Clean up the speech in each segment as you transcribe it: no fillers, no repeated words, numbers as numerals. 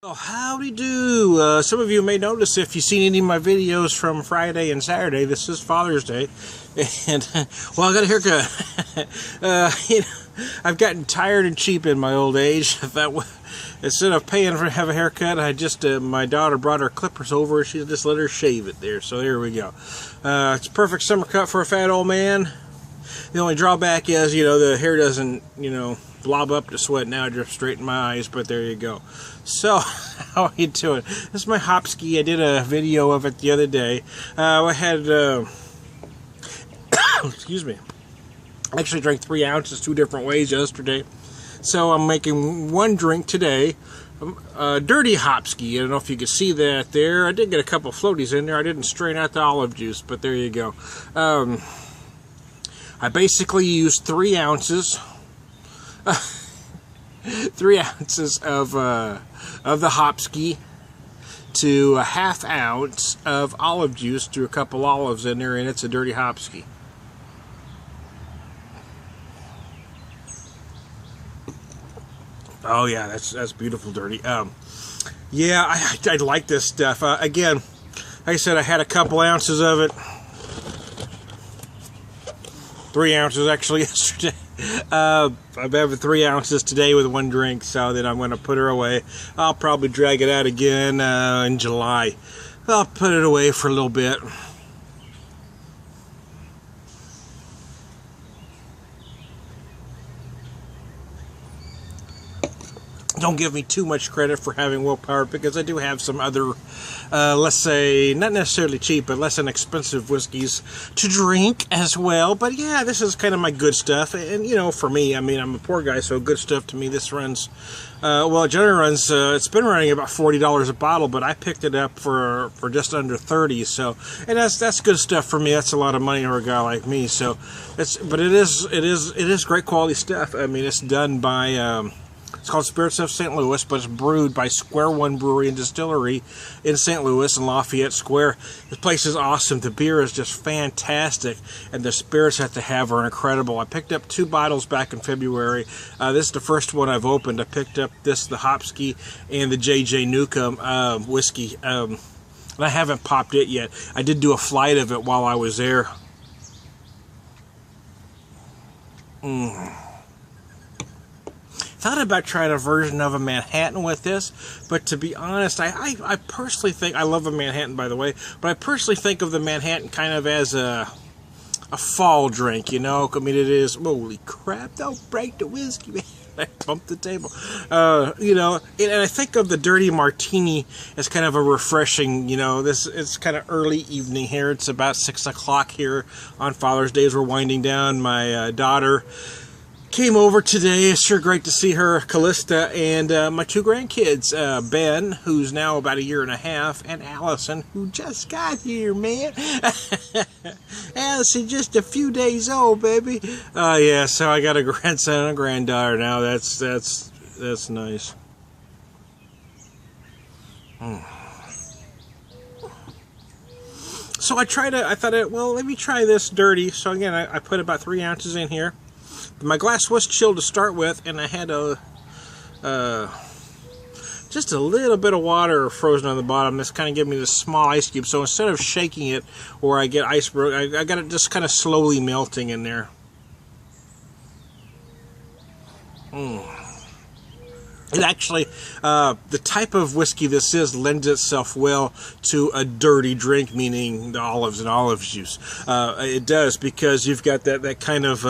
Oh, howdy do. Some of you may notice if you've seen any of my videos from Friday and Saturday, this is Father's Day, and, well, I got a haircut. I've gotten tired and cheap in my old age. Instead of paying for have a haircut, my daughter brought her clippers over, and she just let her shave it there, so there we go. It's a perfect summer cut for a fat old man. The only drawback is, the hair doesn't, blob up to sweat now, drips straight in my eyes, but there you go. So, how are you doing? This is my Hopskey. I did a video of it the other day. I had, excuse me, I actually drank 3 ounces 2 different ways yesterday. So I'm making one drink today, dirty Hopskey. I don't know if you can see that there. I did get a couple floaties in there. I didn't strain out the olive juice, but there you go. I basically used 3 ounces. 3 ounces of the Hopskey to a ½ ounce of olive juice to a couple olives in there, and it's a dirty Hopskey. Oh yeah, that's beautiful dirty. Yeah, I like this stuff. Again, like I said, I had a couple ounces of it. 3 ounces actually yesterday. I'm having 3 ounces today with one drink, so then I'm going to put her away. I'll probably drag it out again in July. I'll put it away for a little bit. Don't give me too much credit for having willpower, because I do have some other, let's say, not necessarily cheap, but less inexpensive whiskeys to drink as well. But yeah, this is kind of my good stuff. And, for me, I mean, I'm a poor guy, so good stuff to me, this runs, well, it generally runs, it's been running about $40 a bottle, but I picked it up for just under $30. So, and that's good stuff for me. That's a lot of money for a guy like me. So, but it is great quality stuff. I mean, it's done by, it's called Spirits of St. Louis, but it's brewed by Square One Brewery and Distillery in St. Louis in Lafayette Square. This place is awesome. The beer is just fantastic, and the spirits that they have are incredible. I picked up 2 bottles back in February. This is the first one I've opened. I picked up the Hopskey and the J.J. Newcomb whiskey, and I haven't popped it yet. I did do a flight of it while I was there. Thought about trying a version of a Manhattan with this, but to be honest, I personally think, I love a Manhattan, by the way, but I personally think of the Manhattan kind of as a fall drink, I mean, it is, holy crap, don't break the whiskey, man. I bumped the table. And I think of the dirty Martini as kind of a refreshing, it's kind of early evening here. It's about 6 o'clock here on Father's Day as we're winding down. My daughter came over today. It's sure great to see her, Kalysta, and my 2 grandkids, Ben, who's now about 1.5 years, and Allison, who just got here, man. Allison, just a few days old, baby. Yeah, so I got a grandson and a granddaughter now. That's nice. So I thought, well, let me try this dirty. So again, I put about 3 ounces in here. My glass was chilled to start with, and I had just a little bit of water frozen on the bottom. This kind of gave me this small ice cube. So instead of shaking it, or I get iceberg, I got it just kind of slowly melting in there. It actually, the type of whiskey this is lends itself well to a dirty drink, meaning the olives and olive juice. It does, because you've got that kind of,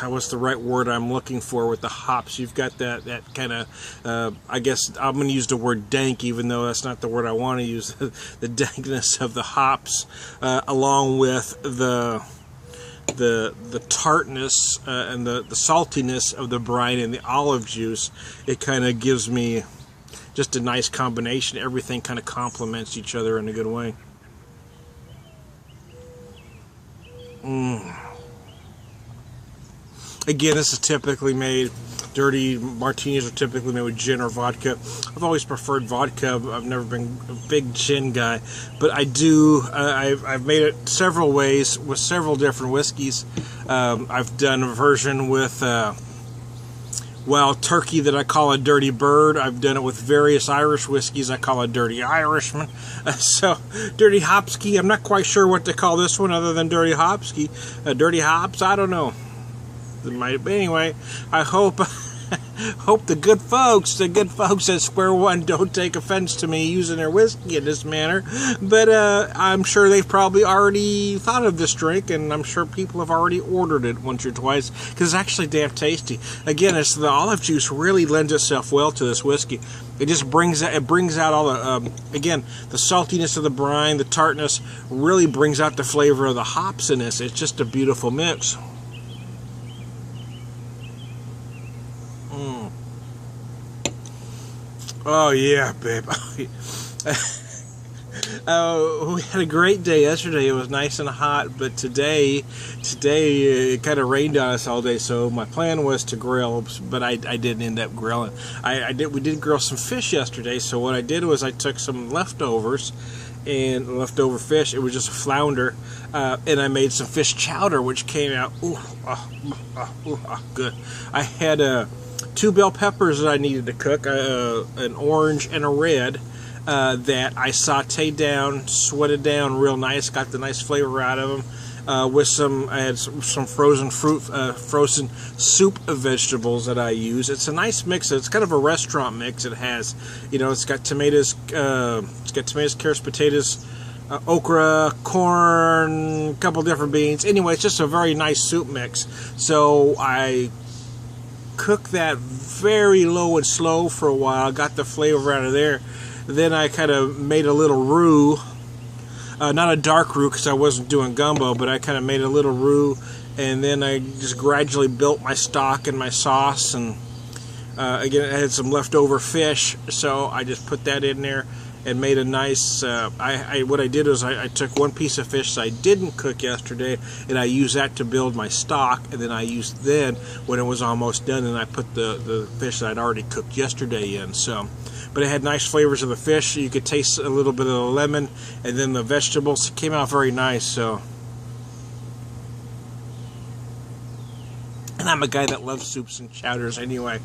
what's the right word I'm looking for with the hops? You've got that kind of, I guess I'm going to use the word dank, even though that's not the word I want to use. The dankness of the hops, along with the tartness and the saltiness of the brine and the olive juice. It kind of gives me just a nice combination. Everything kind of complements each other in a good way. Again, this is typically made, dirty martinis are typically made with gin or vodka. I've always preferred vodka. I've never been a big gin guy, but I do, I've made it several ways with several different whiskeys. I've done a version with wild turkey that I call a dirty bird. I've done it with various Irish whiskeys I call a dirty Irishman. So, dirty Hopskey, I'm not quite sure what to call this one other than dirty Hopskey. Dirty hops, I don't know. It might be. Anyway, I hope the good folks at Square One don't take offense to me using their whiskey in this manner. But I'm sure they've probably already thought of this drink, and I'm sure people have already ordered it once or twice because it's actually damn tasty. Again, the olive juice really lends itself well to this whiskey. It just brings out all the again, the saltiness of the brine, the tartness really brings out the flavor of the hops in this. It's just a beautiful mix. Oh yeah, babe. We had a great day yesterday. It was nice and hot, but today it kind of rained on us all day. So my plan was to grill, but I didn't end up grilling. We did grill some fish yesterday. So what I did was I took some leftovers and leftover fish. It was just a flounder, and I made some fish chowder, which came out good. I had 2 bell peppers that I needed to cook, an orange and a red, that I sauteed down, sweated down real nice, got the nice flavor out of them. I had some frozen fruit, frozen soup of vegetables that I use. It's a nice mix. It's kind of a restaurant mix. It has, it's got tomatoes, carrots, potatoes, okra, corn, a couple different beans. Anyway, it's just a very nice soup mix. So I cooked that very low and slow for a while, got the flavor out of there. Then I kind of made a little roux, not a dark roux because I wasn't doing gumbo, but I kind of made a little roux, and then I just gradually built my stock and my sauce, and again I had some leftover fish, so I just put that in there and made a nice, what I did was I took one piece of fish that I didn't cook yesterday, and I used that to build my stock, and then when it was almost done, and I put the fish that I'd already cooked yesterday in. So, but it had nice flavors of the fish. You could taste a little bit of the lemon, and then the vegetables came out very nice. So, and I'm a guy that loves soups and chowders anyway.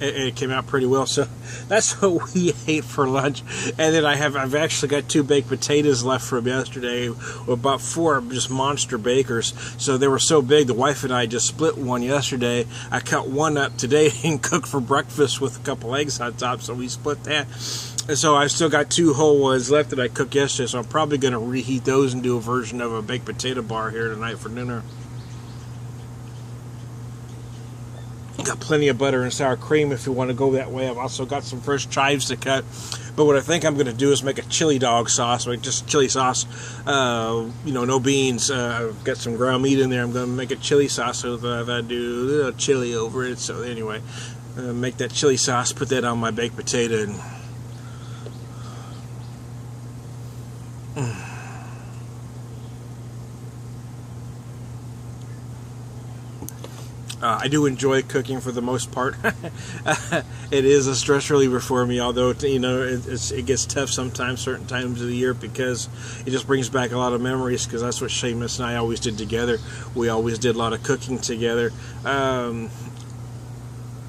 It came out pretty well, so that's what we ate for lunch. And then I've actually got 2 baked potatoes left from yesterday, about 4 just monster bakers. So they were so big, the wife and I just split one yesterday. I cut one up today and cooked for breakfast with a couple eggs on top, so we split that. And so I've still got 2 whole ones left that I cooked yesterday, so I'm probably going to reheat those and do a version of a baked potato bar here tonight for dinner. Got plenty of butter and sour cream if you want to go that way. I've also got some fresh chives to cut. But what I think I'm going to do is make a chili dog sauce, like just chili sauce. No beans. I've got some ground meat in there. I'm going to make a chili sauce so that I do a little chili over it. So anyway, make that chili sauce, put that on my baked potato, and I do enjoy cooking for the most part. It is a stress reliever for me, although it gets tough sometimes, certain times of the year, because it just brings back a lot of memories, because that's what Seamus and I always did together. We always did a lot of cooking together.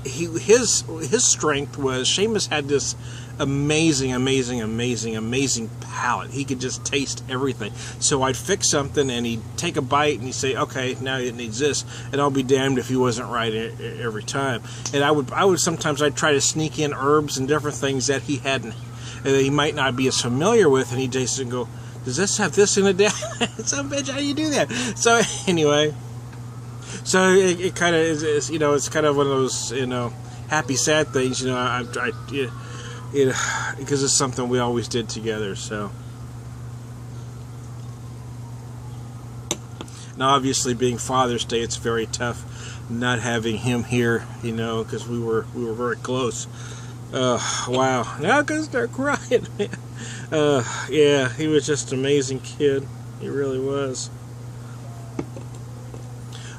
His strength was Seamus had this amazing palate. He could just taste everything. So I'd fix something and he'd take a bite and he'd say, okay, now it needs this, and I'll be damned if he wasn't right every time. And I would sometimes I'd try to sneak in herbs and different things that he hadn't, that he might not be as familiar with, and he'd taste it and go, does this have this in it, Dad? Some bitch, how do you do that? So anyway, so it kind of is, it's kind of one of those, happy, sad things, because it's something we always did together. So now, obviously, being Father's Day, it's very tough not having him here, because we were very close. Wow, now I'm gonna start crying. Yeah, he was just an amazing kid. He really was.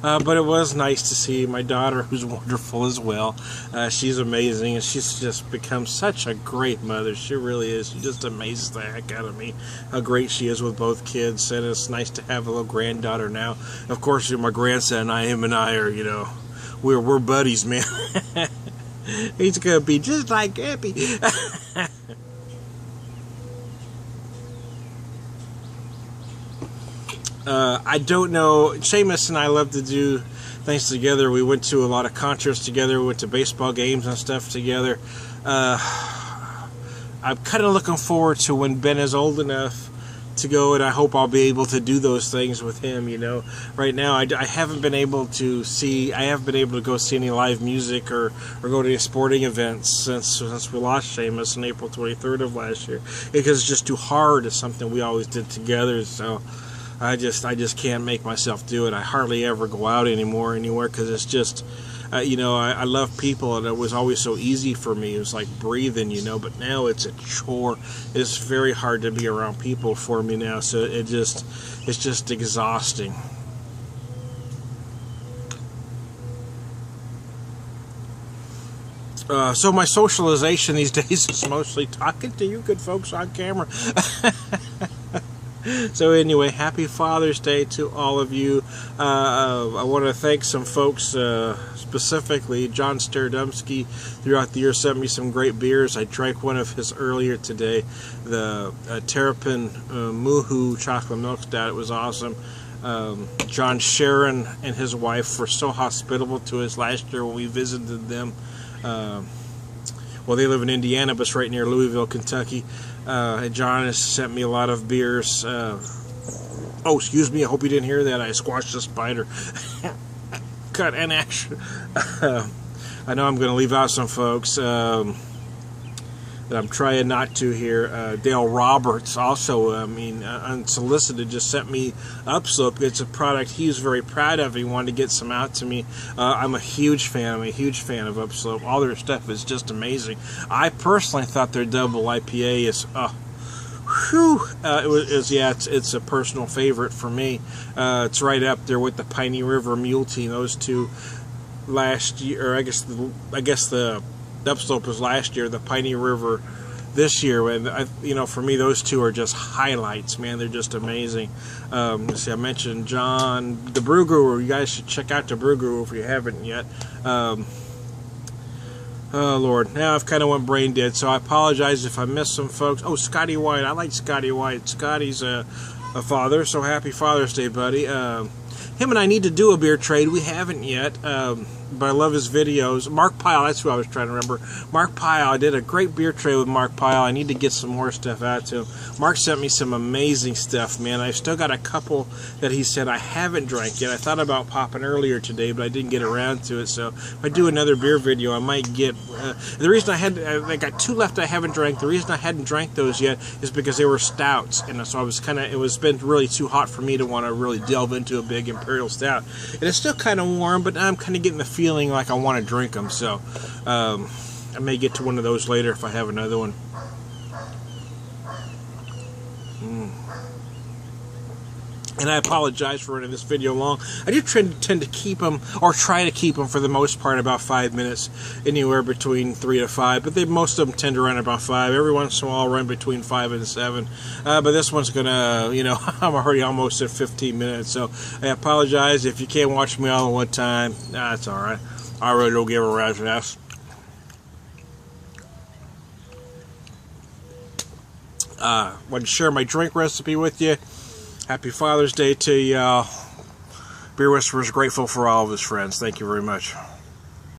But it was nice to see my daughter, who's wonderful as well. She's amazing, and she's just become such a great mother. She really is. She just amazes the heck out of me, how great she is with both kids. And it's nice to have a little granddaughter now. Of course, my grandson, him and I are, we're buddies, man. He's gonna be just like Happy. I don't know. Seamus and I love to do things together. We went to a lot of concerts together. We went to baseball games and stuff together. I'm kind of looking forward to when Ben is old enough to go, and I hope I'll be able to do those things with him. You know, right now I haven't been able to see. I haven't been able to go see any live music or go to any sporting events since we lost Seamus on April 23rd of last year, because it's just too hard. It's something we always did together, so I just can't make myself do it. I hardly ever go out anymore anywhere because it's just. You know, I love people, and it was always so easy for me. It was like breathing, you know, but now it's a chore. It's very hard to be around people for me now, so it's just exhausting. So my socialization these days is mostly talking to you good folks on camera. So anyway, happy Father's Day to all of you. I want to thank some folks, specifically John Hopskey throughout the year sent me some great beers. I drank one of his earlier today, the Terrapin Moohoo Chocolate Milk Stout. It was awesome. John Sharon and his wife were so hospitable to us last year when we visited them. Well, they live in Indiana, but it's right near Louisville, Kentucky. John has sent me a lot of beers. Oh, excuse me, I hope you didn't hear that. I squashed a spider. Cut and action. I know I'm going to leave out some folks that I'm trying not to here. Dale Roberts also, unsolicited, just sent me Upslope. It's a product he's very proud of. He wanted to get some out to me. I'm a huge fan. I'm a huge fan of Upslope. All their stuff is just amazing. I personally thought their double IPA is, it's a personal favorite for me. It's right up there with the Piney River Mule Tea. Those two last year, or I guess the Upslope was last year, the Piney River this year, and for me those two are just highlights, man. They're just amazing. Let's see, I mentioned John, the Brew Guru. You guys should check out the Brew Guru if you haven't yet. Oh Lord, now I've kind of went brain dead, so I apologize if I missed some folks. Oh, Scotty White, I like Scotty White. Scotty's a father, so happy Father's Day, buddy. Him and I need to do a beer trade. We haven't yet, but I love his videos. Mark Pyle, that's who I was trying to remember. Mark Pyle, I did a great beer trade with Mark Pyle. I need to get some more stuff out to him. Mark sent me some amazing stuff, man. I've still got a couple that he said I haven't drank yet. I thought about popping earlier today, but I didn't get around to it. So if I do another beer video, I might get... the reason I got two left I haven't drank. The reason I hadn't drank those yet is because they were stouts. And so I was been really too hot for me to want to really delve into a big Imperial Stout. And it's still kind of warm, but I'm kind of getting the feeling like I want to drink them. So I may get to one of those later if I have another one. And I apologize for running this video long. I do tend to keep them, or try to keep them for the most part, about 5 minutes, anywhere between 3 to 5. But most of them tend to run about 5. Every once in a while, I'll run between 5 and 7. But this one's gonna, I'm already almost at 15 minutes. So I apologize if you can't watch me all at one time. That's all right. I really don't give a rat's ass. Want to share my drink recipe with you. Happy Father's Day to y'all. Beer Whisperer is grateful for all of his friends. Thank you very much.